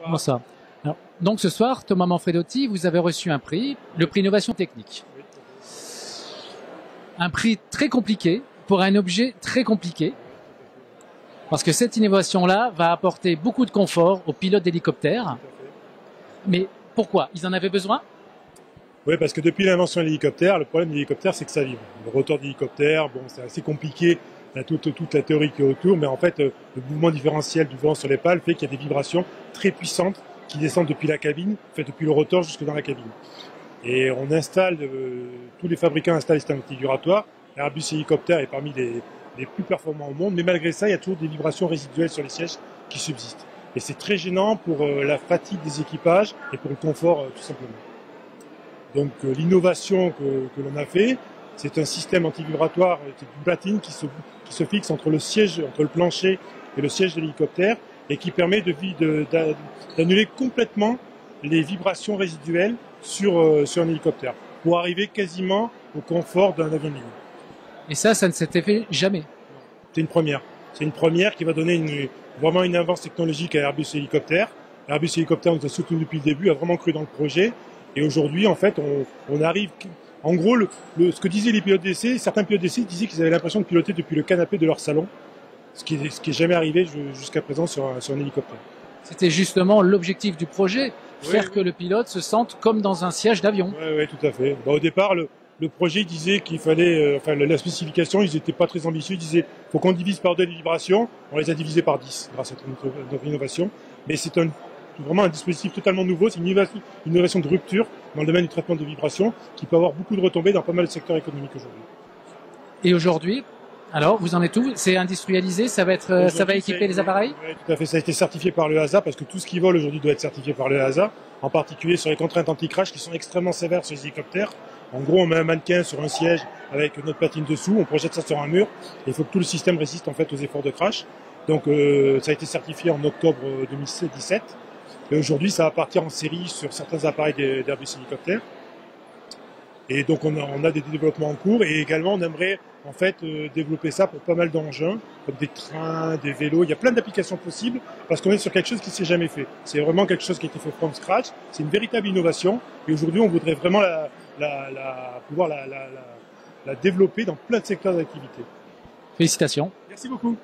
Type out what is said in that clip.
Bonsoir. Alors, donc ce soir, Thomas Manfredotti, vous avez reçu un prix, le prix Innovation Technique. Un prix très compliqué pour un objet très compliqué. Parce que cette innovation-là va apporter beaucoup de confort aux pilotes d'hélicoptères. Mais pourquoi? Ils en avaient besoin? Oui, parce que depuis l'invention de l'hélicoptère, le problème de l'hélicoptère, c'est que ça vibre. Le rotor d'hélicoptère, bon, c'est assez compliqué, il y a toute la théorie qui est autour, mais en fait, le mouvement différentiel du vent sur les pales fait qu'il y a des vibrations très puissantes qui descendent depuis la cabine, en fait, depuis le rotor jusque dans la cabine. Et on installe, tous les fabricants installent des systèmes anti-vibratoires. Airbus Hélicoptère est parmi les plus performants au monde, mais malgré ça, il y a toujours des vibrations résiduelles sur les sièges qui subsistent. Et c'est très gênant pour la fatigue des équipages et pour le confort, tout simplement. Donc l'innovation que l'on a fait, c'est un système anti-vibratoire, c'est une platine qui se fixe entre le siège, entre le plancher et le siège de l'hélicoptère, et qui permet d'annuler complètement les vibrations résiduelles sur un hélicoptère, pour arriver quasiment au confort d'un avion de ligne. Et ça ne s'était fait jamais. C'est une première. C'est une première qui va donner vraiment une avance technologique à Airbus Hélicoptère. Airbus Hélicoptère nous a soutenu depuis le début, a vraiment cru dans le projet. Et aujourd'hui, en fait, on arrive... En gros, ce que disaient les pilotes d'essai, certains pilotes d'essai disaient qu'ils avaient l'impression de piloter depuis le canapé de leur salon, ce qui est jamais arrivé jusqu'à présent sur un hélicoptère. C'était justement l'objectif du projet, faire que le pilote se sente comme dans un siège d'avion. Oui, tout à fait. Au départ, le projet disait qu'il fallait... la spécification, ils n'étaient pas très ambitieux. Ils disaient faut qu'on divise par 2 les vibrations. On les a divisées par 10 grâce à notre innovation. Mais c'est vraiment un dispositif totalement nouveau. C'est une innovation de rupture dans le domaine du traitement de vibrations qui peut avoir beaucoup de retombées dans pas mal de secteurs économiques aujourd'hui. Et aujourd'hui, alors, vous en êtes où? C'est industrialisé? Ça va équiper les appareils? Oui, tout à fait. Ça a été certifié par le EASA parce que tout ce qui vole aujourd'hui doit être certifié par le EASA, en particulier sur les contraintes anti-crash qui sont extrêmement sévères sur les hélicoptères. En gros, on met un mannequin sur un siège avec notre platine dessous, on projette ça sur un mur et il faut que tout le système résiste en fait aux efforts de crash. Donc, ça a été certifié en octobre 2017. Et aujourd'hui, ça va partir en série sur certains appareils d'Airbus Hélicoptère. Et donc, on a des développements en cours et également, on aimerait en fait développer ça pour pas mal d'engins, comme des trains, des vélos. Il y a plein d'applications possibles parce qu'on est sur quelque chose qui ne s'est jamais fait. C'est vraiment quelque chose qui a été fait from scratch. C'est une véritable innovation. Et aujourd'hui, on voudrait vraiment pouvoir la développer dans plein de secteurs d'activité. Félicitations. Merci beaucoup.